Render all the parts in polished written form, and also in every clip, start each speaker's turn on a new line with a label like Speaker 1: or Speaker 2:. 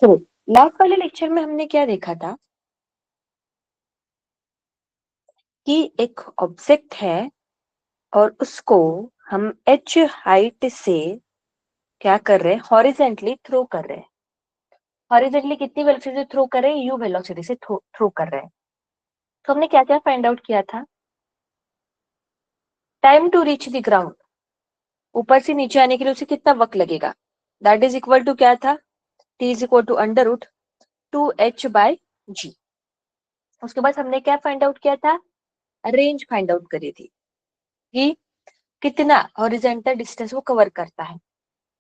Speaker 1: तो लास्ट वाले लेक्चर में हमने क्या देखा था कि एक ऑब्जेक्ट है और उसको हम h हाइट से क्या कर रहे हैं, हॉरिजेंटली थ्रो कर रहे हैं। हॉरिजेंटली कितनी वेलोसिटी से थ्रो कर रहे हैं, u वेलोसिटी से थ्रो कर रहे हैं। तो हमने क्या क्या फाइंड आउट किया था? Time to reach the ground, ऊपर से नीचे आने के लिए उसे कितना वक्त लगेगा, दैट इज इक्वल टू क्या था, t is equal to under root 2h/g। उसके बाद हमने क्या फाइंड आउट किया था, रेंज फाइंड आउट करी थी कि कितना हॉरिजेंटल डिस्टेंस वो कवर करता है।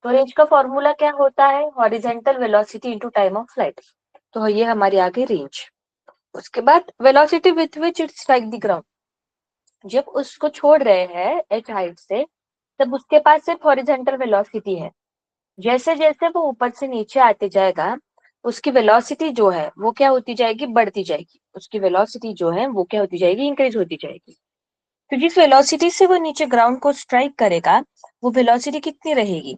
Speaker 1: तो रेंज का फॉर्मूला क्या होता है, horizontal velocity into time of flight. तो ये हमारी आ गई रेंज। उसके बाद velocity with which it strike the ground, जब उसको छोड़ रहे हैं h हाइट से तब उसके पास सिर्फ हॉरिजेंटल वेलोसिटी है। जैसे जैसे वो ऊपर से नीचे आते जाएगा उसकी वेलोसिटी जो है वो क्या होती जाएगी, बढ़ती जाएगी। उसकी वेलोसिटी जो है वो क्या होती जाएगी, इंक्रीज होती जाएगी। तो जिस वेलोसिटी से वो नीचे ग्राउंड को स्ट्राइक करेगा वो वेलोसिटी कितनी रहेगी,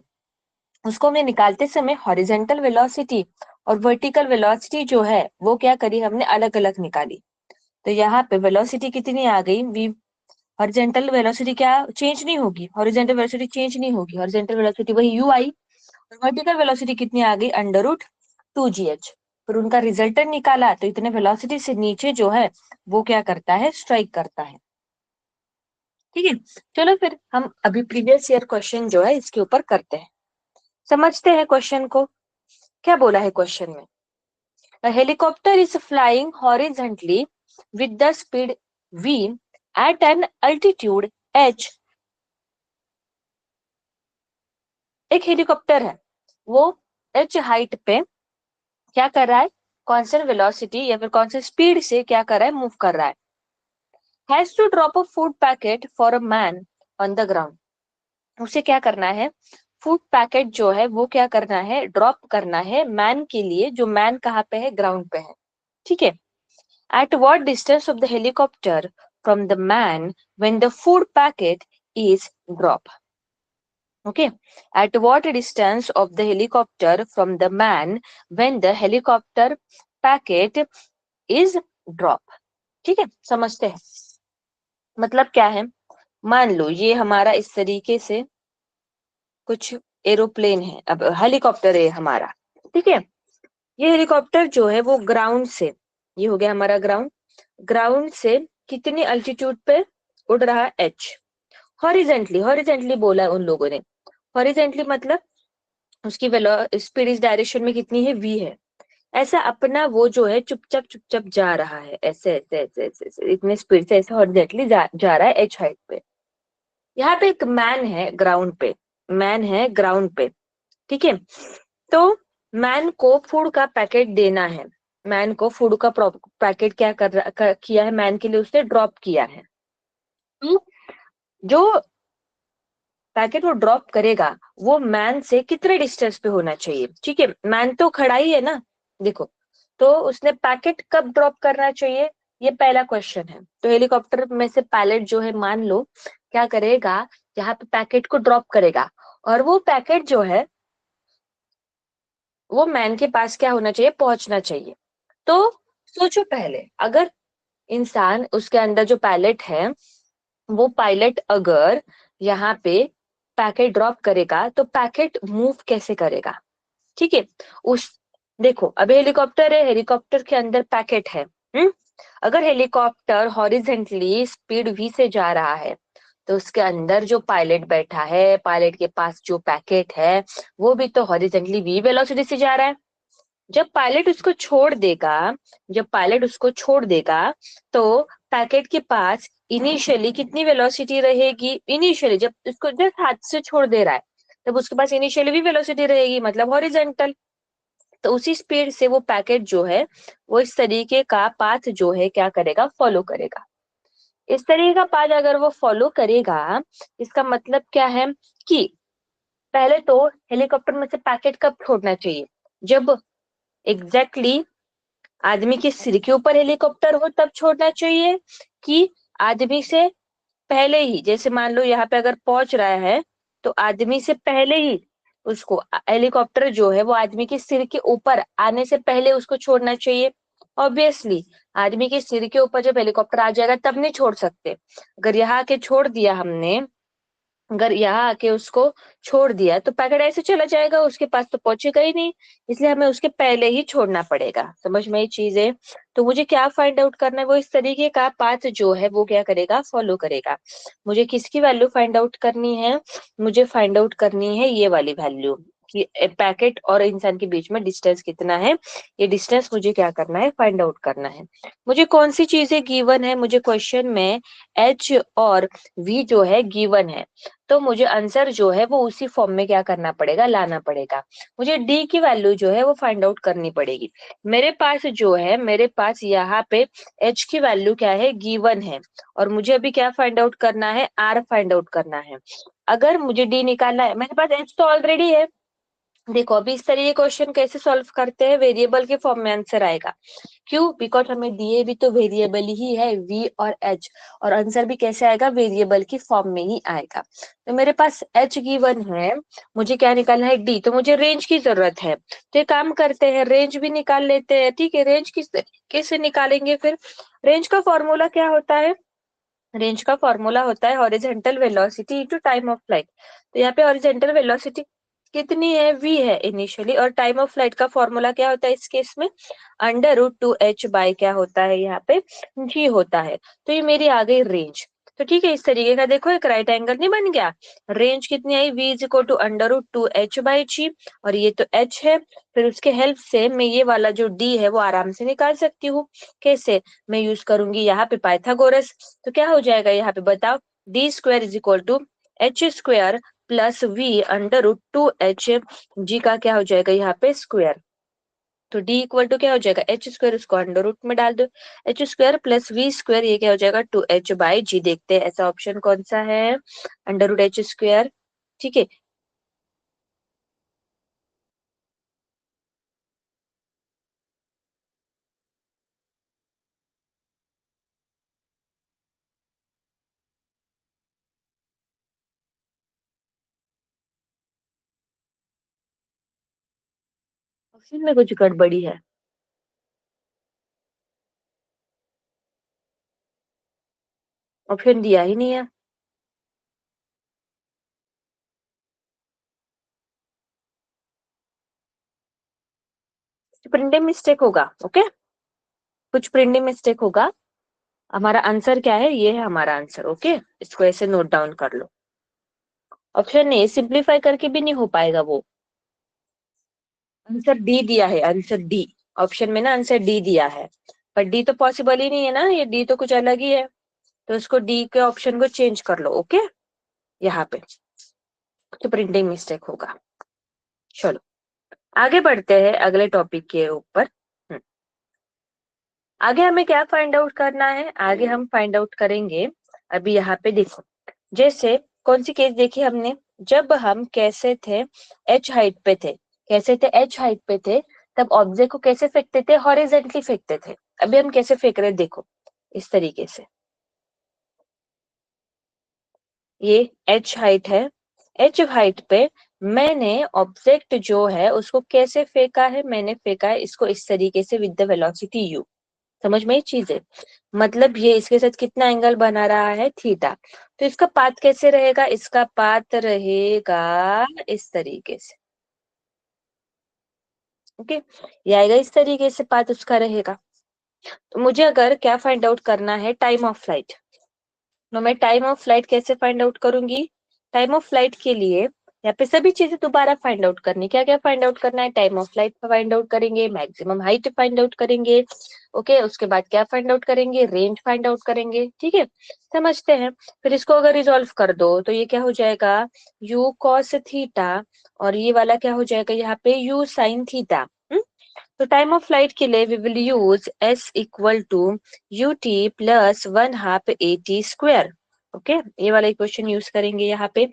Speaker 1: उसको हमने निकालते समय हॉरिजेंटल वेलोसिटी और वर्टिकल वेलोसिटी जो है वो क्या करी, हमने अलग अलग निकाली। तो यहाँ पे वेलोसिटी कितनी आ गई, वी हॉरिजेंटल वेलोसिटी क्या चेंज नहीं होगी, हॉरिजेंटल वेलोसिटी चेंज नहीं होगी, हॉरिजेंटल वेलोसिटी वही यू आई। और वर्टिकल वेलोसिटी कितनी आ गई, अंडर रूट 2gh। फिर उनका रिजल्टेंट निकाला तो इतने वेलोसिटी से नीचे जो है वो क्या करता है, स्ट्राइक करता है। ठीक है, चलो फिर हम अभी प्रीवियस ईयर क्वेश्चन जो है इसके ऊपर करते हैं, समझते हैं क्वेश्चन को। क्या बोला है क्वेश्चन में, A helicopter is flying horizontally with the speed v at an altitude h। एक हेलीकॉप्टर है, वो h हाइट पे क्या कर रहा है, कांस्टेंट वेलोसिटी या फिर कांस्टेंट स्पीड से क्या कर रहा है, मूव कर रहा है। Has to drop a food packet for a man on the ground। उसे क्या करना है, फूड पैकेट जो है वो क्या करना है, ड्रॉप करना है मैन के लिए, जो मैन कहाँ पे है, ग्राउंड पे है। ठीक है, at what distance of the helicopter from the man when the food packet is dropped? Okay, at what distance of the helicopter from the man when the helicopter packet is dropped? ठीक है, समझते हैं। मतलब क्या है, मान लो ये हमारा इस तरीके से कुछ एरोप्लेन है, अब हेलीकॉप्टर है हमारा। ठीक है, ये हेलीकॉप्टर जो है वो ग्राउंड से, ये हो गया हमारा ग्राउंड, ग्राउंड से कितनी अल्टीट्यूड पे उड़ रहा है, h। हॉरिजेंटली, हॉरिजेंटली बोला है उन लोगों ने, हॉरिजेंटली मतलब उसकी स्पीड इस डायरेक्शन में कितनी है, v है। ऐसा अपना वो जो है चुपचाप चुपचाप जा रहा है, ऐसे ऐसे ऐसे ऐसे, ऐसे इतने स्पीड से ऐसे हॉरिजेंटली जा रहा है h हाइट पे। यहाँ पे एक मैन है ग्राउंड पे, मैन है ग्राउंड पे। ठीक है, तो मैन को फूड का पैकेट देना है, मैन को फूड का पैकेट क्या किया है, मैन के लिए उसने ड्रॉप किया है। तो जो पैकेट वो ड्रॉप करेगा वो मैन से कितने डिस्टेंस पे होना चाहिए। ठीक है, मैन तो खड़ा ही है ना, देखो, तो उसने पैकेट कब ड्रॉप करना चाहिए, ये पहला क्वेश्चन है। तो हेलीकॉप्टर में से पायलट जो है मान लो क्या करेगा, यहाँ पे पैकेट को ड्रॉप करेगा और वो पैकेट जो है वो मैन के पास क्या होना चाहिए, पहुंचना चाहिए। तो सोचो पहले, अगर इंसान उसके अंदर जो पायलट है वो पायलट अगर यहाँ पे पैकेट ड्रॉप करेगा तो पैकेट मूव कैसे करेगा। ठीक है, उस देखो अब हेलीकॉप्टर है, हेलीकॉप्टर के अंदर पैकेट है। अगर हेलीकॉप्टर हॉरिजेंटली स्पीड v से जा रहा है तो उसके अंदर जो पायलट बैठा है, पायलट के पास जो पैकेट है वो भी तो हॉरिजेंटली v वेलोसिटी से जा रहा है। जब पायलट उसको छोड़ देगा, जब पायलट उसको छोड़ देगा तो पैकेट के पास इनिशियली कितनी वेलोसिटी रहेगी, इनिशियली जब उसको जस्ट हाथ से छोड़ दे रहा है तब उसके पास इनिशियली भी वेलोसिटी रहेगी, मतलब हॉरिजेंटल। तो उसी स्पीड से वो पैकेट जो है वो इस तरीके का पाथ जो है क्या करेगा, फॉलो करेगा। इस तरीके का पाथ अगर वो फॉलो करेगा, इसका मतलब क्या है कि पहले तो हेलीकॉप्टर में से पैकेट कब छोड़ना चाहिए, जब एग्जैक्टली आदमी के सिर के ऊपर हेलीकॉप्टर हो तब छोड़ना चाहिए, कि आदमी से पहले ही, जैसे मान लो यहाँ पे अगर पहुंच रहा है तो आदमी से पहले ही उसको हेलीकॉप्टर जो है वो आदमी के सिर के ऊपर आने से पहले उसको छोड़ना चाहिए। ऑब्वियसली आदमी के सिर के ऊपर जब हेलीकॉप्टर आ जाएगा तब नहीं छोड़ सकते। अगर यहाँ आके छोड़ दिया हमने, अगर यहाँ आके उसको छोड़ दिया तो पैकेट ऐसे चला जाएगा, उसके पास तो पहुंचेगा ही नहीं। इसलिए हमें उसके पहले ही छोड़ना पड़ेगा। समझ में ये चीज है? तो मुझे क्या फाइंड आउट करना है, वो इस तरीके का पाथ जो है वो क्या करेगा, फॉलो करेगा। मुझे किसकी वैल्यू फाइंड आउट करनी है? मुझे फाइंड आउट करनी है ये वाली वैल्यू, कि पैकेट और इंसान के बीच में डिस्टेंस कितना है। ये डिस्टेंस मुझे क्या करना है, फाइंड आउट करना है। मुझे कौन सी चीजें गिवन है, मुझे क्वेश्चन में एच और वी जो है गिवन है, तो मुझे आंसर जो है वो उसी फॉर्म में क्या करना पड़ेगा, लाना पड़ेगा। मुझे डी की वैल्यू जो है वो फाइंड आउट करनी पड़ेगी। मेरे पास जो है, मेरे पास यहाँ पे एच की वैल्यू क्या है, गिवन है, और मुझे अभी क्या फाइंड आउट करना है, आर फाइंड आउट करना है। अगर मुझे डी निकालना है, मेरे पास एच तो ऑलरेडी है। देखो अभी इस तरीके क्वेश्चन कैसे सॉल्व करते हैं, वेरिएबल के फॉर्म में आंसर आएगा। क्यों? बिकॉज हमें दिए भी तो वेरिएबल ही है, वी और एच, और आंसर भी कैसे आएगा, वेरिएबल की फॉर्म में ही आएगा। तो मेरे पास एच गिवन है, मुझे क्या निकालना है, डी। तो मुझे रेंज की जरूरत है, तो एक काम करते हैं, रेंज भी निकाल लेते हैं। ठीक है, रेंज किस तरीके से निकालेंगे फिर? रेंज का फॉर्मूला क्या होता है? रेंज का फॉर्मूला होता है horizontal velocity into time of flight. तो यहाँ पे हॉरिजॉन्टल वेलोसिटी कितनी है, v है इनिशियली, और टाइम ऑफ फ्लाइट का फॉर्मूला क्या होता है इस केस में, √2h बाय क्या होता है यहाँ पे, g होता है। तो ये मेरी आ गई रेंज। तो ठीक है, इस तरीके का देखो एक राइट एंगल नहीं बन गया। रेंज कितनी आई, v is equal to √2h by g, और ये तो h है। फिर उसके हेल्प से मैं ये वाला जो d है वो आराम से निकाल सकती हूँ। कैसे? मैं यूज करूंगी यहाँ पे पाइथागोरस। तो क्या हो जाएगा यहाँ पे बताओ, D square is equal to H square plus V √2h, G का क्या हो जाएगा यहाँ पे स्क्वायर। तो डी इक्वल टू क्या हो जाएगा, एच स्क्वायर, उसको अंडर रूट में डाल दो, H square plus V square, ये क्या हो जाएगा 2h बाई जी। देखते हैं ऐसा ऑप्शन कौन सा है, √h²। ठीक है, ऑप्शन में कुछ गड़बड़ी है। ऑप्शन दिया ही नहीं है। प्रिंटिंग मिस्टेक होगा, ओके, कुछ प्रिंटिंग मिस्टेक होगा। हमारा आंसर क्या है, ये है हमारा आंसर। ओके, इसको ऐसे नोट डाउन कर लो। ऑप्शन ए सिंप्लीफाई करके भी नहीं हो पाएगा वो। आंसर डी दिया है, आंसर डी। ऑप्शन में ना आंसर डी दिया है, पर डी तो पॉसिबल ही नहीं है ना, ये डी तो कुछ अलग ही है। तो उसको डी के ऑप्शन को चेंज कर लो। ओके, यहाँ पे तो प्रिंटिंग मिस्टेक होगा। चलो आगे बढ़ते हैं अगले टॉपिक के ऊपर। आगे हमें क्या फाइंड आउट करना है, आगे हम फाइंड आउट करेंगे। अभी यहाँ पे देखो, जैसे कौन सी केस देखी हमने, जब हम कैसे थे, एच हाइट पे थे। कैसे थे, एच हाइट पे थे, तब ऑब्जेक्ट को कैसे फेंकते थे, हॉरिजेंटली फेंकते थे। अभी हम कैसे फेंक रहे हैं, देखो इस तरीके से। ये एच हाइट है, एच हाइट पे मैंने ऑब्जेक्ट जो है उसको कैसे फेंका है, मैंने फेंका है इसको इस तरीके से विद द वेलोसिटी u। समझ में ये चीज है? मतलब ये इसके साथ कितना एंगल बना रहा है, थीटा। तो इसका पाथ कैसे रहेगा, इसका पाथ रहेगा इस तरीके से। ओके, ये आएगा इस तरीके से, पाथ उसका रहेगा। तो मुझे अगर क्या फाइंड आउट करना है, टाइम ऑफ फ्लाइट। तो मैं टाइम ऑफ फ्लाइट कैसे फाइंड आउट करूंगी, टाइम ऑफ फ्लाइट के लिए यहाँ पे सभी चीजें दोबारा फाइंड आउट करनी। क्या क्या फाइंड आउट करना है, time of flight find out करेंगे, मैक्सिमम हाइट फाइंड आउट करेंगे। ओके, उसके बाद क्या फाइंड आउट करेंगे, रेंज फाइंड आउट करेंगे। ठीक है, समझते हैं। फिर इसको अगर रिजोल्व कर दो तो ये क्या हो जाएगा, u cos थीटा, और ये वाला क्या हो जाएगा यहाँ पे, u sin थीटा। तो टाइम ऑफ फ्लाइट के लिए we will use s equal to ut plus 1/2 at square. Okay, ये वाला क्वेश्चन यूज करेंगे यहाँ पे।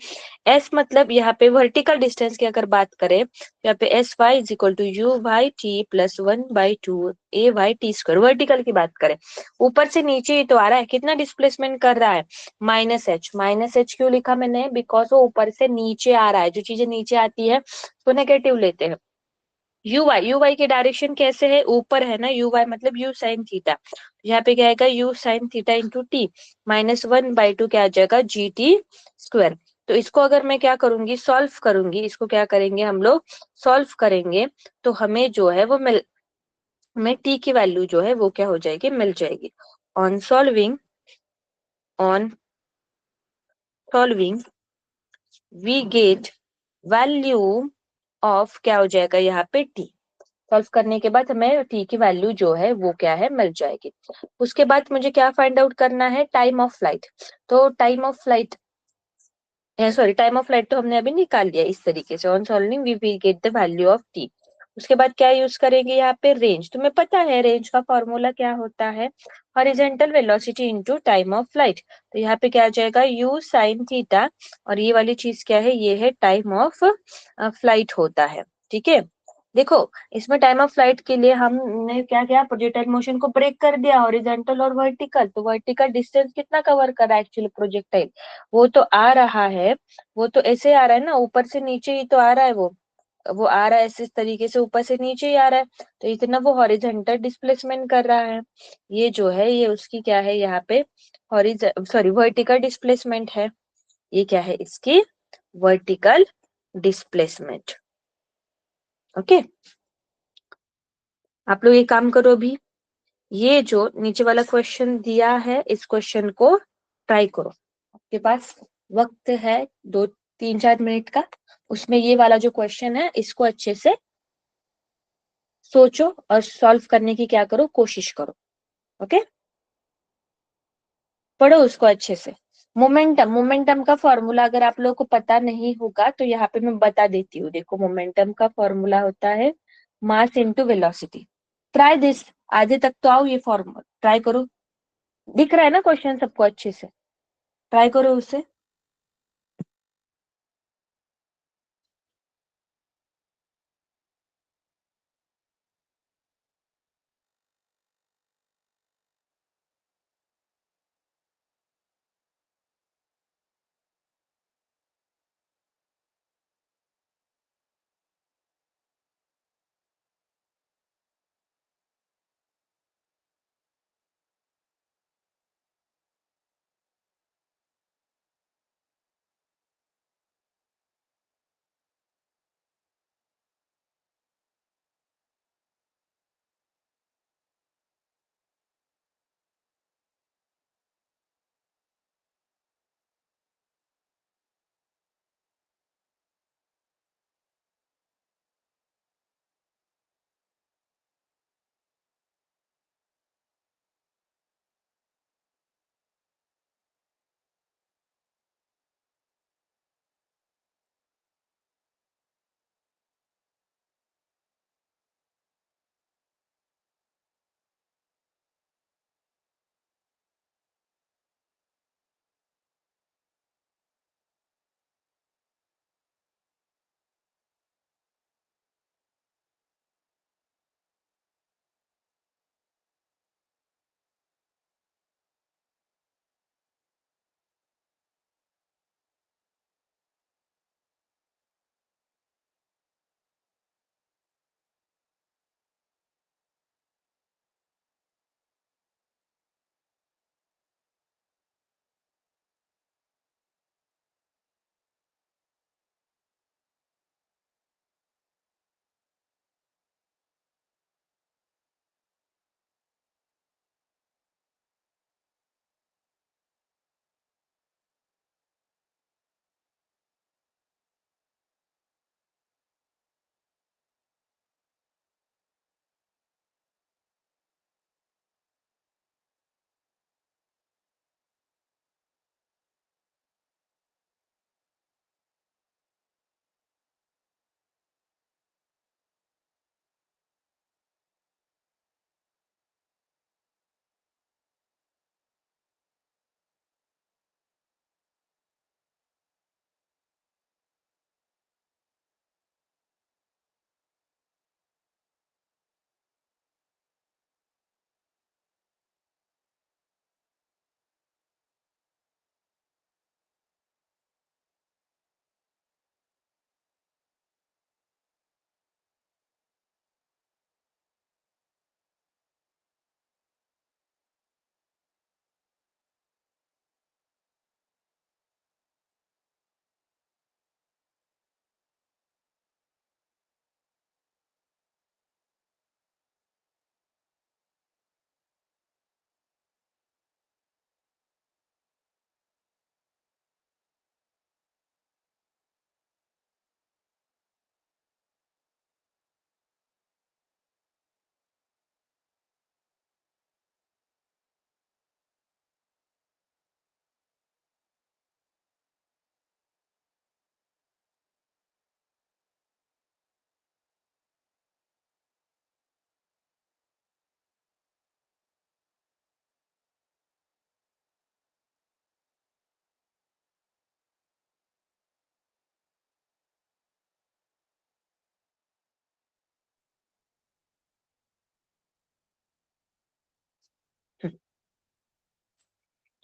Speaker 1: एस मतलब यहाँ पे वर्टिकल डिस्टेंस की अगर बात करें तो यहाँ पे S Y is equal to U Y T plus 1/2 A Y T square. Vertical की बात करें, ऊपर से नीचे ही तो आ रहा है, कितना डिस्प्लेसमेंट कर रहा है, माइनस एच। माइनस एच क्यों लिखा मैंने, बिकॉज वो ऊपर से नीचे आ रहा है, जो चीजें नीचे आती है तो नेगेटिव लेते हैं। यू वाई की डायरेक्शन कैसे है, ऊपर है ना, यू वाई मतलब यू साइन थीटा। यहाँ पे क्या आएगा, you sine theta into T -1/2 क्या आ जाएगा, जी टी स्क्वायर। तो इसको अगर मैं क्या करूंगी, सॉल्व करूंगी, इसको क्या करेंगे हम लोग, सॉल्व करेंगे, तो हमें जो है वो हमें टी की वैल्यू जो है वो क्या हो जाएगी, मिल जाएगी। On solving, on solving we get value of क्या हो जाएगा यहाँ पे टी। सॉल्व करने के बाद हमें टी की वैल्यू जो है वो क्या है, मिल जाएगी। उसके बाद मुझे क्या फाइंड आउट करना है, टाइम ऑफ फ्लाइट। तो time of flight, sorry time of flight तो हमने अभी निकाल लिया इस तरीके से, on solving we will get the value of T. उसके बाद क्या यूज करेंगे यहाँ पे, रेंज। तुम्हें पता है रेंज का फॉर्मूला क्या होता है, horizontal velocity into time of flight. तो यहाँ पे क्या आ जाएगा, यू साइन थीटा, और ये वाली चीज क्या है, ये है टाइम ऑफ फ्लाइट होता है। ठीक है, देखो इसमें टाइम ऑफ फ्लाइट के लिए हमने क्या किया, प्रोजेक्टाइल मोशन को ब्रेक कर दिया, हॉरिजॉन्टल और वर्टिकल। तो वर्टिकल डिस्टेंस कितना कवर कर रहा है एक्चुअली प्रोजेक्टाइल, वो तो आ रहा है, वो तो ऐसे आ रहा है ना, ऊपर से नीचे ही तो आ रहा है, वो आ रहा है ऐसे, इस तरीके से ऊपर से नीचे ही आ रहा है। तो इतना वो हॉरिजॉन्टल डिस्प्लेसमेंट कर रहा है। ये जो है ये उसकी क्या है यहाँ पे, सॉरी वर्टिकल डिस्प्लेसमेंट है। ये क्या है, इसकी वर्टिकल डिस्प्लेसमेंट। ओके, आप लोग ये काम करो अभी, ये जो नीचे वाला क्वेश्चन दिया है इस क्वेश्चन को ट्राई करो। आपके पास वक्त है 2-3-4 मिनट का, उसमें ये वाला जो क्वेश्चन है इसको अच्छे से सोचो और सॉल्व करने की क्या करो, कोशिश करो। ओके, पढ़ो उसको अच्छे से। मोमेंटम, मोमेंटम का फॉर्मूला अगर आप लोगों को पता नहीं होगा तो यहाँ पे मैं बता देती हूँ। देखो मोमेंटम का फॉर्मूला होता है mass into velocity. Try this, आधे तक तो आओ, ये फॉर्मूला ट्राई करो। दिख रहा है ना क्वेश्चन सबको अच्छे से, ट्राई करो उसे।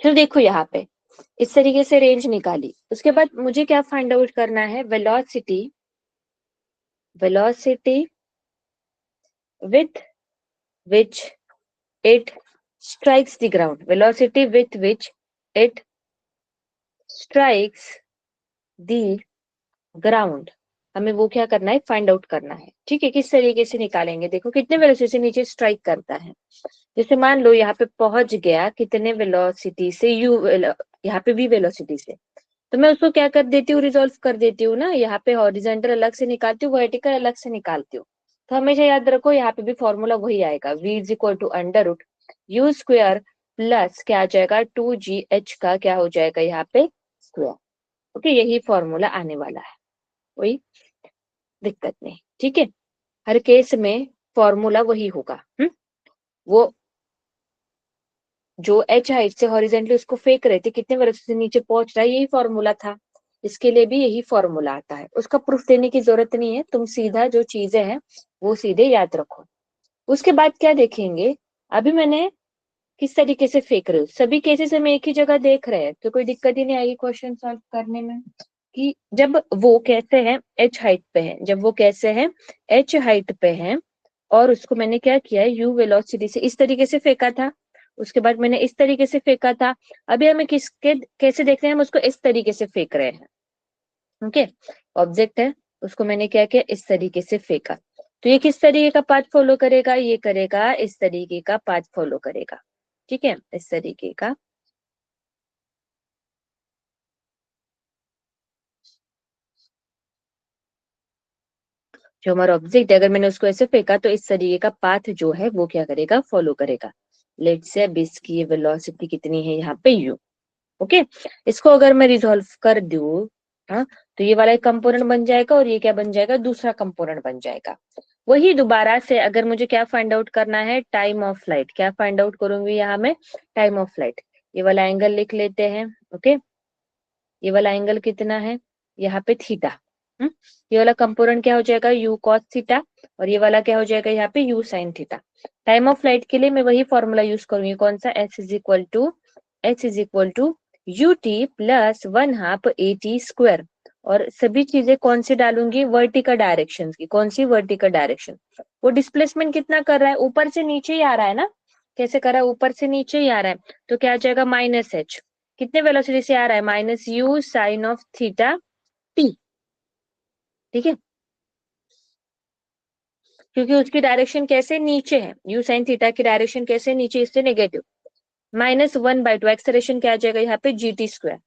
Speaker 1: चलो देखो यहाँ पे इस तरीके से रेंज निकाली, उसके बाद मुझे क्या फाइंड आउट करना है, velocity with which it strikes the ground, velocity with which it strikes the ground, हमें वो क्या करना है, फाइंड आउट करना है। ठीक है, किस तरीके से निकालेंगे, देखो कितने वेलोसिटी से नीचे स्ट्राइक करता है। जैसे मान लो यहाँ पे पहुंच गया कितने वेलोसिटी से, यहाँ पे भी वेलोसिटी से, तो मैं उसको क्या कर देती हूँ, रिजोल्व कर देती हूँ ना, यहाँ पे हॉरिजॉन्टल अलग से निकालती हूँ, वर्टिकल अलग से निकालती हूँ। तो हमेशा याद रखो यहाँ पे भी फॉर्मूला वही आएगा, v is equal to under root U square plus क्या आ जाएगा 2gh का क्या हो जाएगा यहाँ पे स्क्वायर। ओके, यही फॉर्मूला आने वाला है, कोई दिक्कत नहीं। ठीक है, हर केस में फॉर्मूला वही होगा। वो जो एच हाइट से हॉरिजेंटली उसको फेंक रहे थे, कितने वर्ष से नीचे पहुंच रहा है, यही फॉर्मूला था, इसके लिए भी यही फॉर्मूला आता है। उसका प्रूफ देने की जरूरत नहीं है, तुम सीधा जो चीजें हैं वो सीधे याद रखो। उसके बाद क्या देखेंगे, अभी मैंने किस तरीके से फेंक रही हूँ, सभी केसेस में एक ही जगह देख रहे हैं तो कोई दिक्कत ही नहीं आएगी क्वेश्चन सॉल्व करने में। कि जब वो कैसे है, एच हाइट पे है, जब वो कैसे है एच हाइट पे है, और उसको मैंने क्या किया है, यू वेलोसिटी से इस तरीके से फेंका था, उसके बाद मैंने इस तरीके से फेंका था, अभी हमें किसके कैसे देख रहे हैं, हम उसको इस तरीके से फेंक रहे हैं। ओके, ऑब्जेक्ट है, उसको मैंने क्या किया, इस तरीके से फेंका, तो ये किस तरीके का पाथ फॉलो करेगा, ये करेगा इस तरीके का पाथ फॉलो करेगा। ठीक है, इस तरीके का। जो हमारा ऑब्जेक्ट है, अगर मैंने उसको ऐसे फेंका तो इस तरीके का पाथ जो है वो क्या करेगा, फॉलो करेगा। लेट्स से अब इसकी ये वेलोसिटी कितनी है यहाँ पे u। ओके, इसको अगर मैं रिजॉल्व कर दूं, हाँ, तो ये वाला एक कंपोनेंट बन जाएगा और ये क्या बन जाएगा, दूसरा कंपोनेंट बन जाएगा। वही दोबारा से अगर मुझे क्या फाइंड आउट करना है, टाइम ऑफ फ्लाइट, क्या फाइंड आउट करूंगी यहाँ में, टाइम ऑफ फ्लाइट। ये वाला एंगल लिख लेते हैं। ओके, ये वाला एंगल कितना है यहाँ पे, थीटा। ये वाला कंपोनेंट क्या हो जाएगा, यू कॉस थीटा, और ये वाला क्या हो जाएगा यहाँ पे, U sine theta. Time of flight के लिए मैं वही फॉर्मूला यूज करूंगी, कौन सा, H is equal to U T plus 1/2 A T square. और सभी चीजें कौन सी डालूंगी, वर्टिकल डायरेक्शन की, कौन सी वर्टिकल डायरेक्शन, वो डिस्प्लेसमेंट कितना कर रहा है, ऊपर से नीचे ही आ रहा है ना, कैसे कर रहा है, ऊपर से नीचे ही आ रहा है, तो क्या आ जाएगा माइनस एच, कितने वेलोसिटी से आ रहा है, minus U sine of theta T. ठीक है, क्योंकि उसकी डायरेक्शन कैसे नीचे है, यू साइन थीटा की डायरेक्शन कैसे नीचे, इससे नेगेटिव, -1/2 एक्सेलरेशन क्या आ जाएगा यहाँ पे, जी टी स्क्वायर।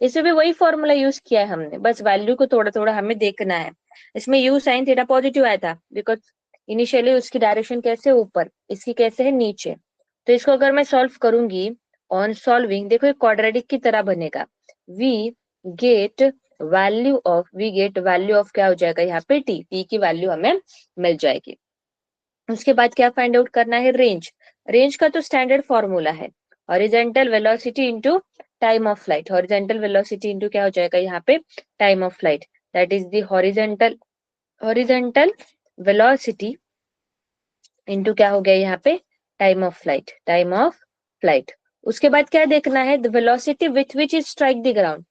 Speaker 1: इसमें भी वही फॉर्मूला यूज किया है हमने, बस वैल्यू को थोड़ा थोड़ा हमें देखना है। इसमें यू साइन थीटा पॉजिटिव आया था बिकॉज इनिशियली उसकी डायरेक्शन कैसे ऊपर, इसकी कैसे है नीचे। तो इसको अगर मैं सॉल्व करूंगी, ऑन सॉल्विंग देखो ये क्वाड्रेटिक की तरह बनेगा, वी गेट वैल्यू ऑफ क्या हो जाएगा यहाँ पे, टी की वैल्यू हमें मिल जाएगी। उसके बाद क्या फाइंड आउट करना है, रेंज। रेंज का तो स्टैंडर्ड फॉर्मूला है, horizontal velocity into time of flight, horizontal velocity into क्या हो जाएगा यहाँ पे, time of flight, that is the horizontal velocity into क्या हो गया यहाँ पे, टाइम ऑफ फ्लाइट। उसके बाद क्या देखना है, the velocity with which is strike the ground,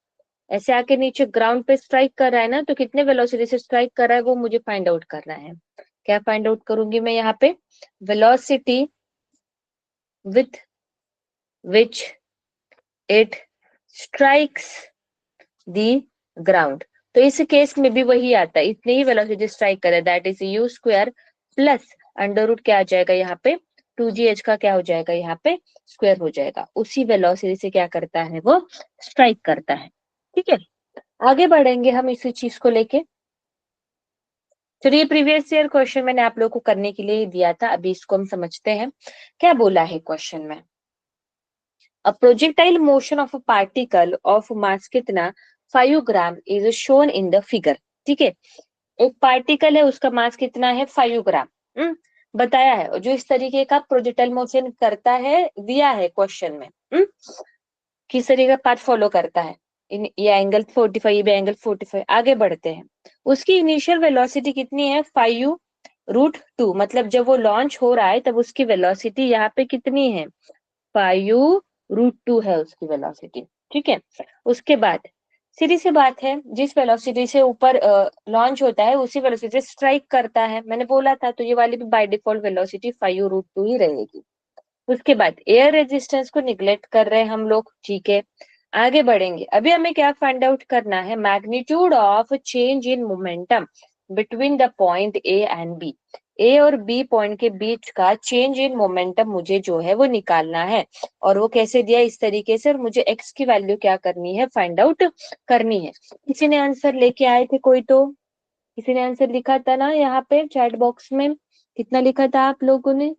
Speaker 1: ऐसे आके नीचे ग्राउंड पे स्ट्राइक कर रहा है ना, तो कितने वेलोसिटी से स्ट्राइक कर रहा है वो मुझे फाइंड आउट करना है। क्या फाइंड आउट करूंगी मैं यहाँ पे, velocity with which it strikes the ground. तो इस केस में भी वही आता है, इतनी ही वेलोसिटी स्ट्राइक करे, that is U square plus under root क्या आ जाएगा यहाँ पे, 2gh का क्या हो जाएगा यहाँ पे स्क्वायर हो जाएगा, उसी वेलोसिटी से क्या करता है वो स्ट्राइक करता है। ठीक है, आगे बढ़ेंगे हम इसी चीज को लेके। चलिए, प्रीवियस ईयर क्वेश्चन मैंने आप लोगों को करने के लिए दिया था, अभी इसको हम समझते हैं क्या बोला है क्वेश्चन में। A projectile motion of a particle of mass कितना 5 ग्राम is shown in the figure। ठीक है, एक पार्टिकल है उसका मास कितना है 5 ग्राम, बताया है, और जो इस तरीके का प्रोजेक्टाइल मोशन करता है दिया है क्वेश्चन में, किस तरीके का पाथ फॉलो करता है, ये एंगल 45, ये भी एंगल 45। आगे बढ़ते हैं, उसकी इनिशियल वेलोसिटी कितनी है 5√2, मतलब जब वो लॉन्च हो रहा है तब उसकी वेलोसिटी यहाँ पे कितनी है 5 √2 है उसकी वेलोसिटी, ठीक है। उसके बाद सीधी सी बात है, जिस वेलोसिटी से ऊपर लॉन्च होता है उसी वेलोसिटी से स्ट्राइक करता है, मैंने बोला था, तो ये वाली भी बाय डिफॉल्ट वेलोसिटी 5u√2 ही रहेगी। उसके बाद एयर रेजिस्टेंस को निग्लेक्ट कर रहे हैं हम लोग, ठीक है। आगे बढ़ेंगे, अभी हमें क्या फाइंड आउट करना है, magnitude of change in momentum between the point A and B. A और बी पॉइंट के बीच का चेंज इन मोमेंटम मुझे जो है वो निकालना है, और वो कैसे दिया, इस तरीके से, और मुझे एक्स की वैल्यू क्या करनी है, फाइंड आउट करनी है। किसी ने आंसर लेके आए थे कोई, तो किसी ने आंसर लिखा था ना यहाँ पे चैट बॉक्स में, कितना लिखा था आप लोगों ने,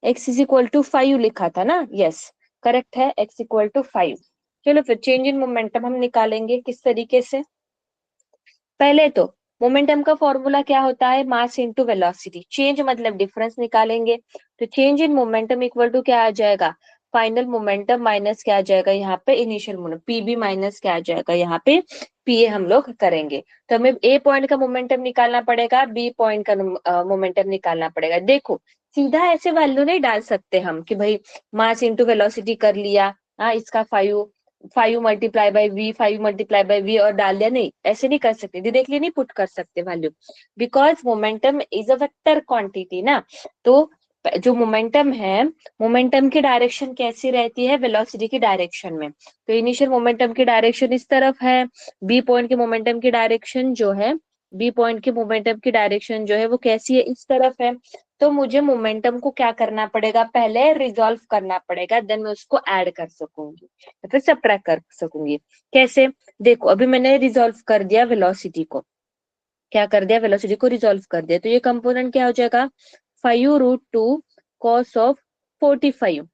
Speaker 1: x=5 लिखा था ना, यस करेक्ट है, x=5। चलो फिर चेंज इन मोमेंटम हम निकालेंगे किस तरीके से। पहले तो मोमेंटम का फॉर्मूला क्या होता है, मास इनटू वेलोसिटी, चेंज मतलब डिफरेंस निकालेंगे, तो change in momentum equal to क्या आ जाएगा, फाइनल मोमेंटम माइनस क्या आ जाएगा यहाँ पे, इनिशियल मोमेंटम, पीबी माइनस क्या आ जाएगा यहाँ पे, पीए हम लोग करेंगे। तो हमें ए पॉइंट का मोमेंटम निकालना पड़ेगा, बी पॉइंट का मोमेंटम निकालना पड़ेगा। देखो सीधा ऐसे वैल्यू नहीं डाल सकते हम कि भाई मास इंटू वेलोसिटी कर लिया, हाँ इसका 5 मल्टीप्लाई बाय वी और डाल दिया, नहीं ऐसे नहीं कर सकते, डायरेक्टली नहीं पुट कर सकते value, because momentum is a vector quantity ना। तो जो मोमेंटम है, मोमेंटम की डायरेक्शन कैसी रहती है, वेलोसिटी की डायरेक्शन में, तो इनिशियल मोमेंटम की डायरेक्शन इस तरफ है, बी पॉइंट के मोमेंटम की डायरेक्शन जो है, बी पॉइंट के मोमेंटम की डायरेक्शन जो है वो कैसी है, इस तरफ है। तो मुझे मोमेंटम को क्या करना पड़ेगा, पहले रिजॉल्व करना पड़ेगा, देन मैं उसको ऐड कर सकूंगी या फिर सबट्रैक्ट कर सकूंगी। कैसे, देखो अभी मैंने रिजॉल्व कर दिया वेलोसिटी को, क्या कर दिया, वेलोसिटी को रिजॉल्व कर दिया, तो ये कंपोनेंट क्या हो जाएगा, 5√2 cos of 45,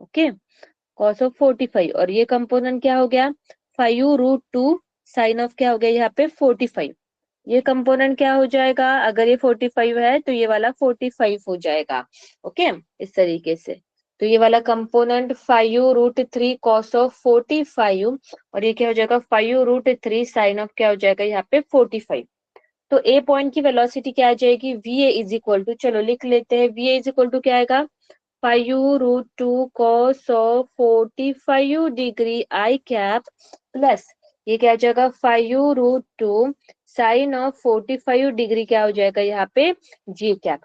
Speaker 1: okay, cos of 45, और ये कंपोनेंट क्या हो गया, 5√2 साइन ऑफ क्या हो गया यहाँ पे 45। ये कंपोनेंट क्या हो जाएगा, अगर ये 45 है तो ये वाला 45 हो जाएगा, ओके, इस तरीके से। तो ये वाला कंपोनेंट 5√3 cos ऑफ 45, और ये क्या हो जाएगा 5√3 साइन ऑफ क्या हो जाएगा यहाँ पे 45। तो ए पॉइंट की वेलोसिटी क्या आ जाएगी, va चलो लिख लेते हैं, va क्या आएगा, 5√2 cos of 45 degree I cap plus ये क्या आ जाएगा 5√2 साइन ऑफ 45 डिग्री क्या हो जाएगा यहाँ पे जी कैप।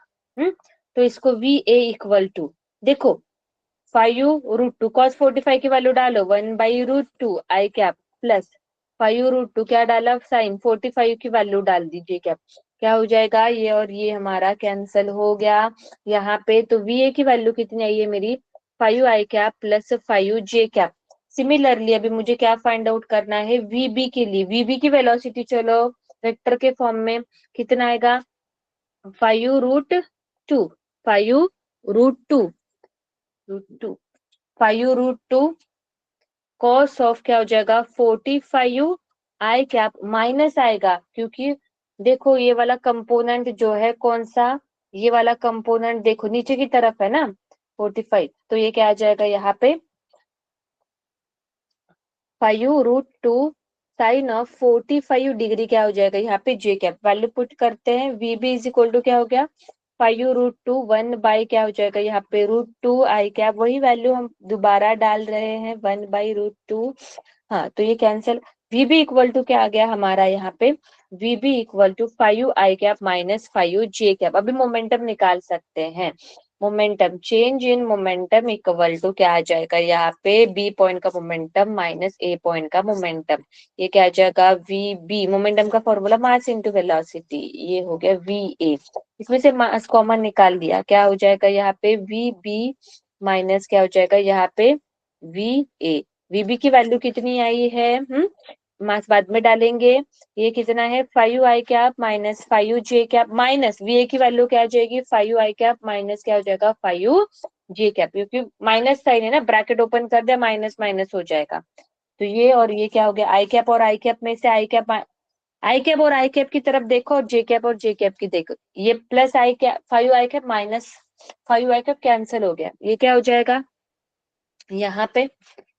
Speaker 1: तो इसको va देखो 5√2 cos 45 की वैल्यू डालो 1/√2 आई कैप प्लस 5√2 क्या डाला साइन 45 की वैल्यू डाल दीजिए कैप, क्या हो जाएगा, ये और ये हमारा कैंसल हो गया यहाँ पे। तो va की वैल्यू कितनी आई है मेरी 5 आई कैप प्लस 5 जे कैप। सिमिलरली अभी मुझे क्या फाइंड आउट करना है, vb के लिए, vb की वेलोसिटी चलो वेक्टर के फॉर्म में कितना आएगा 5√2, 5√2 कॉस ऑफ क्या हो जाएगा 45 आई कैप माइनस आएगा, क्योंकि देखो ये वाला कंपोनेंट जो है कौन सा, ये वाला कंपोनेंट देखो नीचे की तरफ है ना 45, तो ये क्या आ जाएगा यहाँ पे 5√2 साइन ऑफ 45 डिग्री क्या हो जाएगा यहाँ पे जे कैप, वैल्यू पुट करते हैं, vb क्या हो गया 5√2 1 क्या हो जाएगा यहाँ पे √2 आई कैप, वही वैल्यू हम दोबारा डाल रहे हैं 1/√2। हाँ तो ये कैंसिल, vb क्या आ गया हमारा यहाँ पे, vb 5 आई कैप माइनस 5 जे कैप। अभी मोमेंटम निकाल सकते हैं, मोमेंटम चेंज इन मोमेंटम क्या आ जाएगा यहाँ पे बी पॉइंट का मोमेंटम माइनस ए पॉइंट का मोमेंटम, ये क्या आ जाएगा vb, मोमेंटम का फॉर्मूला मास इनटू वेलोसिटी, ये हो गया va, इसमें से मास कॉमन निकाल दिया, क्या हो जाएगा यहाँ पे vb माइनस क्या हो जाएगा यहाँ पे va, vb की वैल्यू कितनी आई है, मास बाद में डालेंगे, ये कितना है 5 आई कैप माइनस 5 जे कैप, माइनस va की वैल्यू क्या आ जाएगी 5 आई कैप माइनस क्या हो जाएगा 5 जे कैप, क्योंकि माइनस साइन है ना, ब्रैकेट ओपन कर दिया माइनस माइनस हो जाएगा। तो ये और ये क्या हो गया आई कैप और आई कैप में से आई कैप और आई कैप की तरफ देखो, और जे कैप और जे कैप की देखो, ये प्लस आई कैप 5 आई कैप माइनस 5 आई कैप कैंसिल हो गया, ये क्या हो जाएगा यहाँ पे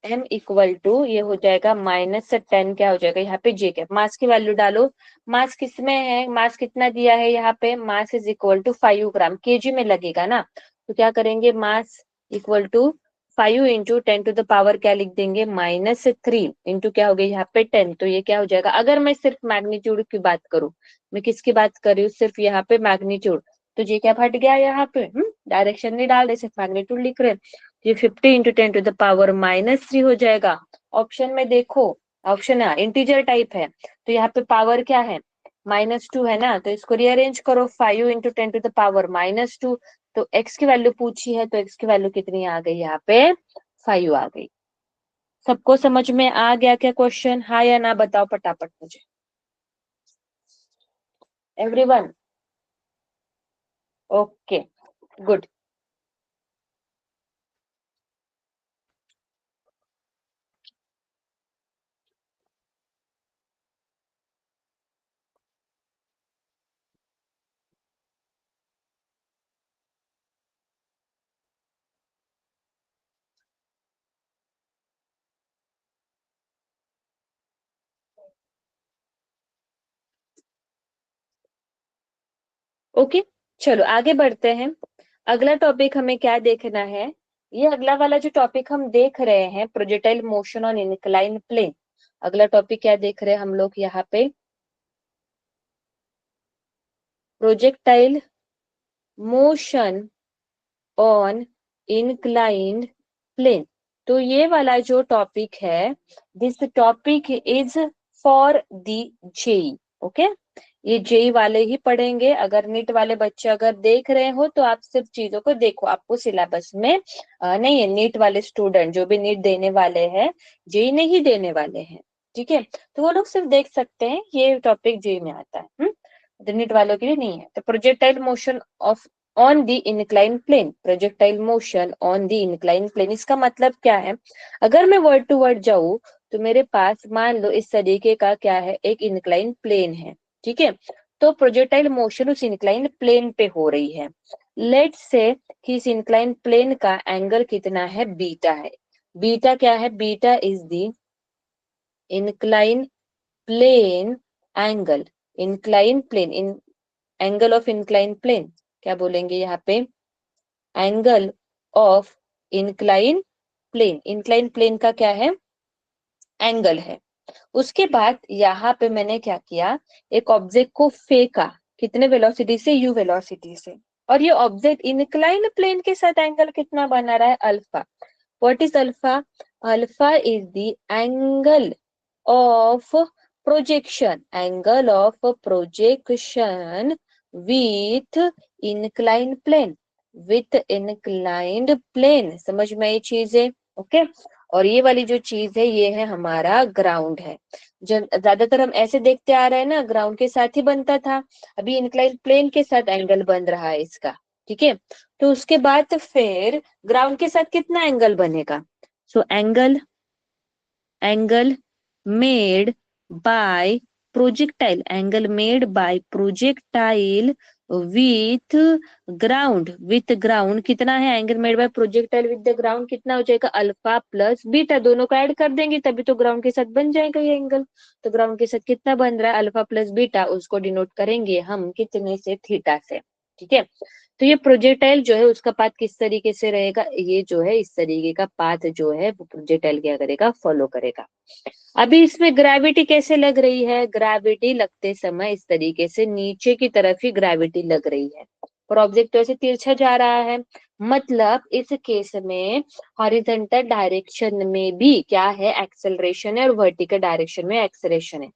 Speaker 1: m ये हो जाएगा -10 क्या हो जाएगा यहाँ पे जे कैप, मास की वैल्यू डालो, मास किसमें है, मास कितना दिया है यहाँ पे, मास इज 5 ग्राम, केजी में लगेगा ना, तो क्या करेंगे mass equal to 5 into 10 to the power क्या लिख देंगे, -3 इंटू क्या हो गया यहाँ पे 10, तो ये क्या हो जाएगा, अगर मैं सिर्फ मैग्नीट्यूड की बात करूं, मैं किसकी बात कर रही हूँ, सिर्फ यहाँ पे मैग्नीट्यूड, तो ये क्या फट गया यहाँ पे, डायरेक्शन नहीं डाल रहे, सिर्फ मैग्नीट्यूड लिख रहे हैं, ये 50 इंटू 10 to the power -3 हो जाएगा। ऑप्शन में देखो, ऑप्शन है इंटीजर टाइप है, तो यहाँ पे पावर क्या है, -2 है ना, तो इसको रीअरेंज करो, 5 इंटू 10 to the power -2, तो x की वैल्यू पूछी है, तो x की वैल्यू कितनी आ गई यहाँ पे, 5 आ गई। सबको समझ में आ गया क्या क्वेश्चन, हाँ या ना बताओ फटाफट मुझे, एवरीवन, ओके गुड। ओके चलो आगे बढ़ते हैं। अगला टॉपिक हमें क्या देखना है, ये अगला वाला जो टॉपिक हम देख रहे हैं, projectile motion on incline plane, अगला टॉपिक क्या देख रहे हैं हम लोग यहाँ पे, projectile motion on inclined plane. तो ये वाला जो टॉपिक है, this topic is for the JEE, okay, ये जेई वाले ही पढ़ेंगे, अगर नीट वाले बच्चे अगर देख रहे हो तो आप सिर्फ चीजों को देखो, आपको सिलेबस में नहीं है, नीट वाले स्टूडेंट जो भी नीट देने वाले हैं, जेई नहीं देने वाले हैं, ठीक है, तो वो लोग सिर्फ देख सकते हैं, ये टॉपिक जेई में आता है, नीट वालों के लिए नहीं है। तो projectile motion of on the incline plane, projectile motion on the incline plane, इसका मतलब क्या है, अगर मैं वर्ड टू वर्ड जाऊं तो मेरे पास मान लो इस तरीके का क्या है, एक इंक्लाइन प्लेन है, ठीक है, तो प्रोजेक्टाइल मोशन उस इंक्लाइन प्लेन पे हो रही है, लेट्स से कि इस इंक्लाइन प्लेन का एंगल कितना है, बीटा है, बीटा क्या है, beta is the incline plane angle, incline plane, in angle of incline plane, क्या बोलेंगे यहाँ पे, angle of incline plane, incline plane का क्या है, एंगल है। उसके बाद यहाँ पे मैंने क्या किया, एक ऑब्जेक्ट को फेंका, कितने वेलोसिटी से, यू वेलोसिटी से, और ये ऑब्जेक्ट इंक्लाइन प्लेन के साथ एंगल कितना बना रहा है, alpha. What is alpha, alpha is the angle of projection, angle of projection with inclined plane, with inclined plane, समझ में ये चीज है, ओके। और ये वाली जो चीज है ये है हमारा ग्राउंड है, जो ज्यादातर हम ऐसे देखते आ रहे हैं ना, ग्राउंड के साथ ही बनता था, अभी इंक्लाइन प्लेन के साथ एंगल बन रहा है इसका, ठीक है। तो उसके बाद फिर ग्राउंड के साथ कितना एंगल बनेगा, so angle made by projectile, angle made by projectile with ground कितना है, angle made by projectile with the ground कितना हो जाएगा, अल्फा प्लस बीटा, दोनों को ऐड कर देंगे तभी तो ग्राउंड के साथ बन जाएगा ये एंगल, तो ग्राउंड के साथ कितना बन रहा है, अल्फा प्लस बीटा, उसको डिनोट करेंगे हम कितने से, थीटा से, ठीक है। तो ये प्रोजेक्टाइल जो है उसका पाथ किस तरीके से रहेगा, ये जो है इस तरीके का पाथ जो है वो प्रोजेक्टाइल क्या करेगा, फॉलो करेगा। अभी इसमें ग्रेविटी कैसे लग रही है, ग्रेविटी लगते समय इस तरीके से नीचे की तरफ ही ग्रेविटी लग रही है, और ऑब्जेक्ट ऐसे तिरछा जा रहा है, मतलब इस केस में हॉरिजॉन्टल डायरेक्शन में भी क्या है, एक्सेलरेशन है, और वर्टिकल डायरेक्शन में एक्सेलरेशन है।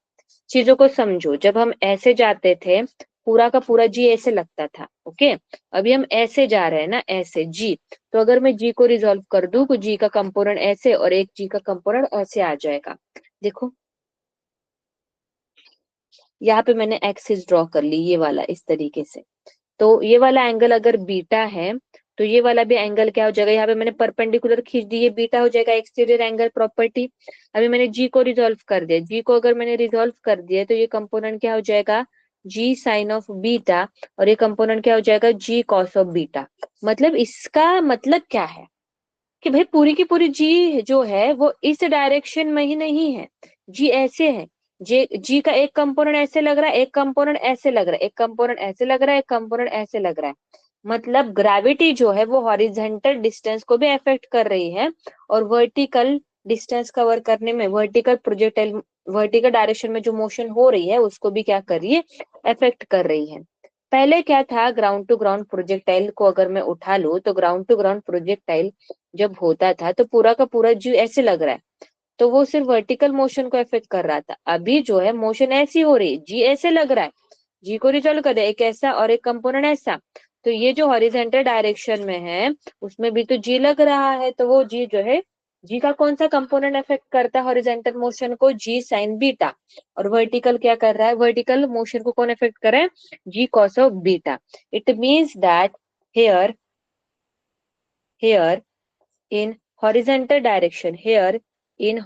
Speaker 1: चीजों को समझो, जब हम ऐसे जाते थे पूरा का पूरा जी ऐसे लगता था, ओके, अभी हम ऐसे जा रहे हैं ना, ऐसे जी, तो अगर मैं जी को रिजॉल्व कर दूं तो जी का कंपोनेंट ऐसे और एक जी का कंपोनेंट ऐसे आ जाएगा, देखो यहाँ पे मैंने एक्सिस ड्रॉ कर ली, ये वाला इस तरीके से, तो ये वाला एंगल अगर बीटा है तो ये वाला भी एंगल क्या हो जाएगा, यहाँ पे मैंने परपेंडिकुलर खींच दी, ये बीटा हो जाएगा, एक्सटीरियर एंगल प्रॉपर्टी। अभी मैंने जी को रिजॉल्व कर दिया, जी को अगर मैंने रिजॉल्व कर दिया तो ये कंपोनेंट क्या हो जाएगा, जी साइन ऑफ बीटा, और ये कंपोनेंट क्या हो जाएगा, जी कॉस ऑफ बीटा। मतलब इसका मतलब क्या है कि भाई पूरी की पूरी जी जो है वो इस डायरेक्शन में ही नहीं है, जी ऐसे है, जी का एक कंपोनेंट ऐसे लग रहा है, एक कंपोनेंट ऐसे लग रहा है, एक कंपोनेंट ऐसे लग रहा है, एक कंपोनेंट ऐसे लग रहा है, मतलब ग्रेविटी जो है वो हॉरिजेंटल डिस्टेंस को भी अफेक्ट कर रही है और वर्टिकल डिस्टेंस कवर करने में वर्टिकल प्रोजेक्टाइल वर्टिकल डायरेक्शन में जो मोशन हो रही है उसको भी क्या कर रही है, अफेक्ट कर रही है। पहले क्या था, ग्राउंड टू ग्राउंड प्रोजेक्टाइल को अगर मैं उठा लूं तो ग्राउंड टू ग्राउंड प्रोजेक्टाइल जब होता था तो पूरा का पूरा जी ऐसे लग रहा है, तो वो सिर्फ वर्टिकल मोशन को इफेक्ट कर रहा था। अभी जो है मोशन ऐसी हो रही है, जी ऐसे लग रहा है, जी को रिजॉल्व कर दे एक ऐसा और एक कंपोनेंट ऐसा, तो ये जो हॉरिजेंटल डायरेक्शन में है उसमें भी तो जी लग रहा है, तो वो जी जो है, जी का कौन सा कंपोनेंट इफेक्ट करता है हॉरिजेंटल मोशन को, जी साइन बीटा। और वर्टिकल क्या कर रहा है, वर्टिकल मोशन को कौन इफेक्ट कर रहा है, g cos of beta. It means that here here in horizontal direction, here in the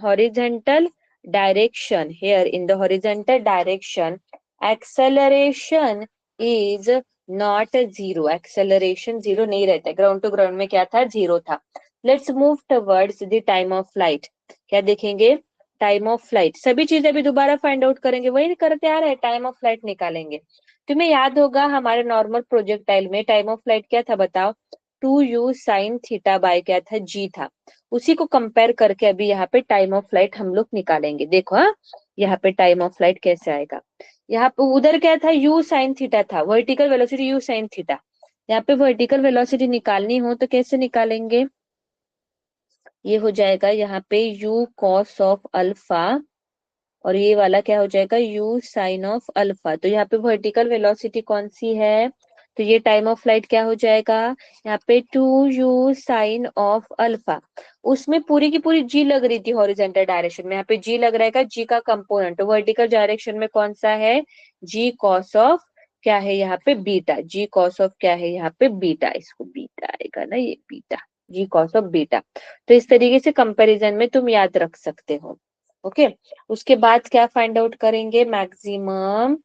Speaker 1: horizontal direction acceleration is not zero, acceleration zero नहीं रहता, ग्राउंड टू ग्राउंड में क्या था, जीरो था। Let's move towards the time of flight, क्या देखेंगे, time of flight, सभी चीजें अभी दोबारा फाइंड आउट करेंगे, वही करते आ रहे हैं, टाइम ऑफ फ्लाइट निकालेंगे। तुम्हें याद होगा हमारे नॉर्मल प्रोजेक्टाइल में टाइम ऑफ फ्लाइट क्या था बताओ, 2u साइन थीटा बाय क्या था, जी था। उसी को कंपेयर करके अभी यहाँ पे टाइम ऑफ फ्लाइट हम लोग निकालेंगे, देखो हाँ, यहाँ पे टाइम ऑफ फ्लाइट कैसे आएगा। यहाँ पे उधर क्या था, u साइन थीटा था, vertical velocity u sine theta. यहाँ पे वर्टिकल वेलोसिटी निकालनी हो तो कैसे निकालेंगे, ये हो जाएगा यहाँ पे u कॉस ऑफ अल्फा, और ये वाला क्या हो जाएगा, u साइन ऑफ अल्फा। तो यहाँ पे वर्टिकल वेलोसिटी कौन सी है, तो ये टाइम ऑफ फ्लाइट क्या हो जाएगा, यहाँ पे 2u साइन ऑफ अल्फा। उसमें पूरी की पूरी जी लग रही थी हॉरिजेंटल डायरेक्शन में, यहाँ पे जी लग रहा है जी का कंपोनेंट, तो वर्टिकल डायरेक्शन में कौन सा है, जी कॉस ऑफ क्या है यहाँ पे बीटा, जी कॉस ऑफ क्या है यहाँ पे बीटा, इसको बीटा आएगा ना, ये beta, G cos of beta. तो इस तरीके से कंपैरिजन में तुम याद रख सकते हो। ओके, उसके बाद क्या फाइंड आउट करेंगे, मैक्सिमम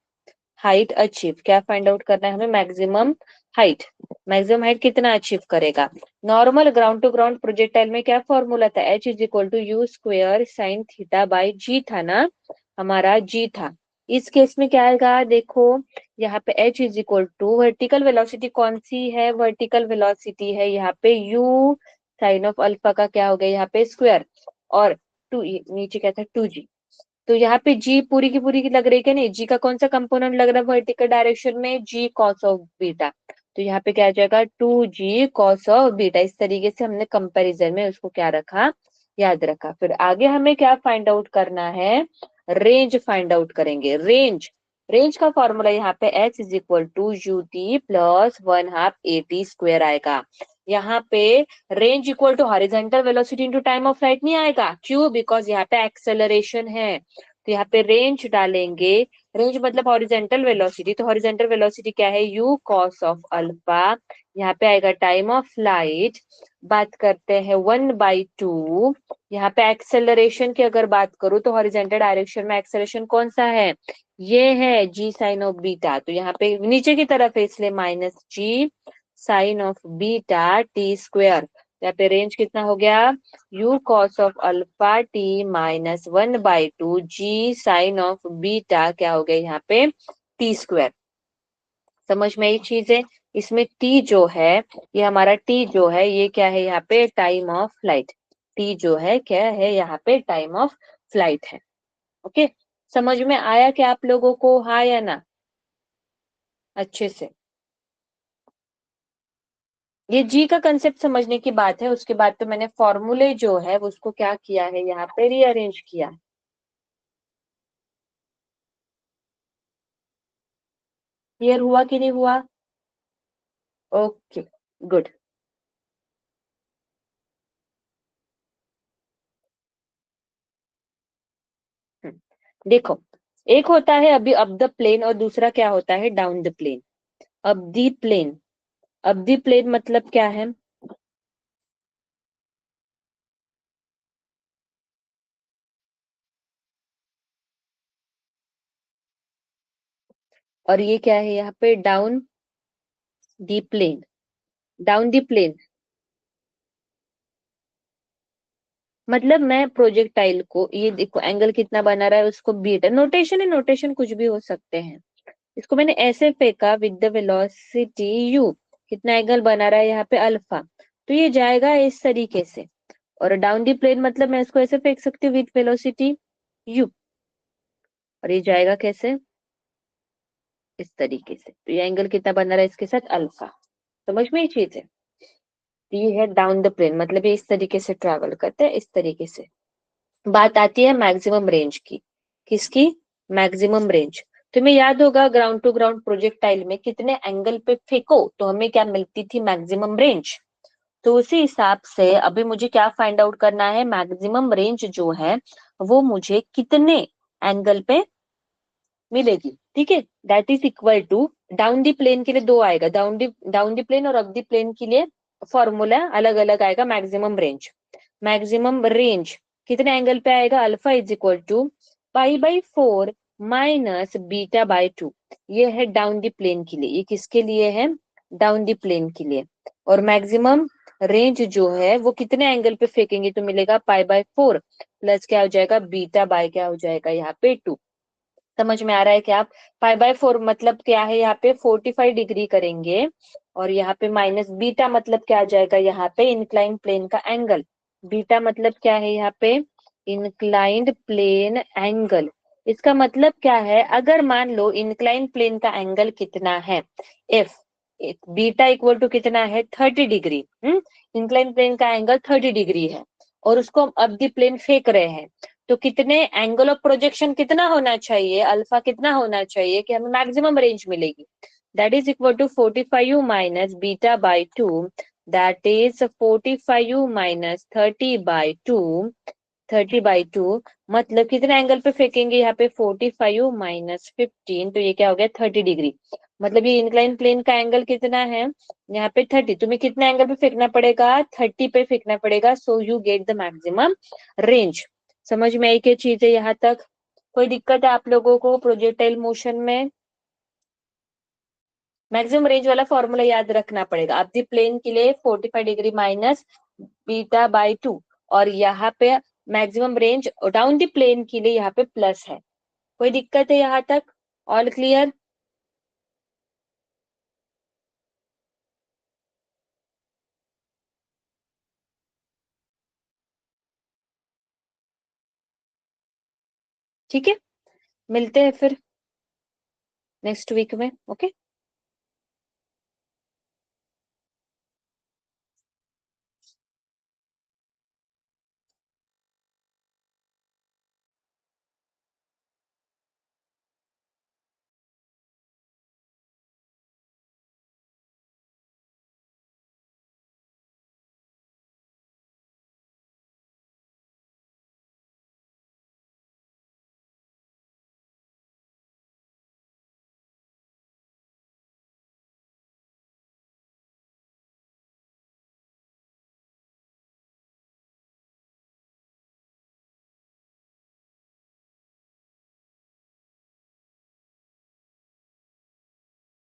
Speaker 1: हाइट अचीव, क्या फाइंड आउट करना है हमें, मैक्सिमम हाइट। मैक्सिमम हाइट कितना अचीव करेगा, normal ground to ground projectile में क्या फॉर्मूला था, h is equal to u square sin theta by g था ना, हमारा जी था। इस केस में क्या आएगा देखो, यहाँ पे H is equal to vertical velocity कौन सी है, वर्टिकल वेलोसिटी है यहाँ पे यू साइन ऑफ अल्फा का क्या हो गया यहाँ पे स्क्वायर, और टू नीचे क्या था 2g। तो यहाँ पे जी पूरी की लग रही है क्या, नहीं, जी का कौन सा कंपोनेंट लग रहा है वर्टिकल डायरेक्शन में, जी कॉस ऑफ बीटा। तो यहाँ पे क्या आ जाएगा 2g कॉस ऑफ बीटा। इस तरीके से हमने कंपैरिजन में उसको क्या रखा, याद रखा। फिर आगे हमें क्या फाइंड आउट करना है, रेंज फाइंड आउट करेंगे। रेंज, रेंज का फॉर्मूला यहाँ पे h is equal to U T plus 1/2 AT square आएगा। यहाँ पे range equal to horizontal velocity into time of flight नहीं आएगा, क्यों, बिकॉज यहाँ पे एक्सेलरेशन है। तो यहाँ पे रेंज डालेंगे, रेंज मतलब हॉरिजॉन्टल वेलोसिटी, तो हॉरिजॉन्टल वेलोसिटी क्या है, u कॉस ऑफ अल्फा, यहाँ पे आएगा टाइम ऑफ फ्लाइट, बात करते हैं 1/2। यहाँ पे एक्सेलरेशन की अगर बात करूँ तो हॉरिजॉन्टल डायरेक्शन में एक्सेलरेशन कौन सा है, ये है जी साइन ऑफ बीटा, तो यहाँ पे नीचे की तरफ है इसलिए minus G sine of beta T square. यहाँ पे रेंज कितना हो गया, u cos of alpha T minus 1/2 G sine of beta क्या हो गया यहाँ पे टी स्क्वायर। समझ में ये चीज है, इसमें t जो है, ये हमारा t जो है ये क्या है यहाँ पे टाइम ऑफ फ्लाइट, t जो है क्या है यहाँ पे टाइम ऑफ फ्लाइट है। ओके, समझ में आया क्या आप लोगों को, हाँ या ना, अच्छे से। ये जी का कंसेप्ट समझने की बात है, उसके बाद तो मैंने फॉर्मूले जो है उसको क्या किया है यहाँ पे रीअरेंज किया है। क्लियर हुआ कि नहीं हुआ, ओके गुड। देखो, एक होता है अभी अप द प्लेन और दूसरा क्या होता है down the plane. Up the plane, up the plane मतलब क्या है, और ये क्या है यहाँ पे down the plane, down the plane मतलब मैं प्रोजेक्टाइल को, ये देखो एंगल कितना बना रहा है उसको बीटा, नोटेशन है, नोटेशन कुछ भी हो सकते हैं। इसको मैंने ऐसे फेंका विद द वेलोसिटी u, कितना एंगल बना रहा है यहाँ पे अल्फा, तो ये जाएगा इस तरीके से। और डाउन दी प्लेन मतलब मैं इसको ऐसे फेंक सकती हूँ विथ वेलोसिटी यू, और ये जाएगा कैसे, इस तरीके से। तो ये एंगल कितना बना रहा है इसके साथ, अल्फा। समझ में ये चीज है। तो ये है डाउन द प्लेन, मतलब ये इस तरीके से ट्रैवल करते हैं, इस तरीके से। बात आती है मैक्सिमम रेंज की। किसकी, मैक्सिमम रेंज। तुम्हें याद होगा ग्राउंड टू ग्राउंड प्रोजेक्टाइल में कितने एंगल पे फेंको तो हमें क्या मिलती थी, मैक्सिमम रेंज। तो उसी हिसाब से अभी मुझे क्या फाइंड आउट करना है, मैक्सिमम रेंज जो है वो मुझे कितने एंगल पे मिलेगी। ठीक है, that is equal to, down the plane के लिए दो आएगा, डाउन दी प्लेन और अप दी प्लेन के लिए फॉर्मूला अलग अलग आएगा। मैक्सिमम रेंज कितने एंगल पे आएगा, अल्फा इज इक्वल टू पाई/4 माइनस बीटा/2। ये है डाउन दी प्लेन के लिए, ये किसके लिए है, डाउन दी प्लेन के लिए। और मैक्सिमम रेंज जो है वो कितने एंगल पे फेंकेंगे तो मिलेगा पाई/4 प्लस क्या हो जाएगा, बीटा बाय क्या हो जाएगा यहाँ पे 2। समझ में आ रहा है कि आप पाई/4 मतलब क्या है, यहाँ पे 45 डिग्री करेंगे, और यहाँ पे माइनस बीटा मतलब क्या आ जाएगा, यहाँ पे इंक्लाइंड प्लेन का एंगल। बीटा मतलब क्या है यहाँ पे, इंक्लाइंड प्लेन एंगल। इसका मतलब क्या है, अगर मान लो इंक्लाइंड प्लेन का एंगल कितना है, एफ, बीटा इक्वल टू कितना है, 30 डिग्री। इंक्लाइंड प्लेन का एंगल 30 डिग्री है, और उसको हम अब दी प्लेन फेंक रहे हैं, तो कितने एंगल ऑफ प्रोजेक्शन कितना होना चाहिए, अल्फा कितना होना चाहिए कि हमें मैक्सिमम रेंज मिलेगी। That is equal to 45u minus बीटा/2, दैट इज 45u माइनस 30/2। मतलब कितने एंगल पे फेंकेंगे यहाँ पे, 45u माइनस 15, तो ये क्या हो गया, 30 डिग्री। मतलब ये इंक्लाइन प्लेन का एंगल कितना है यहाँ पे, 30। तुम्हें कितने एंगल पे फेंकना पड़ेगा, 30 पे फेंकना पड़ेगा, so you get the maximum range. समझ में आई क्या चीज है यहाँ तक, कोई दिक्कत है आप लोगों को प्रोजेक्टाइल मोशन में। मैक्सिमम रेंज वाला फॉर्मूला याद रखना पड़ेगा, आप दी प्लेन के लिए 45 डिग्री माइनस बीटा/2, और यहाँ पे maximum range down the plane के लिए यहाँ पे प्लस है। कोई दिक्कत है यहाँ तक, ऑल क्लियर। ठीक है, मिलते हैं फिर नेक्स्ट वीक में, ओके।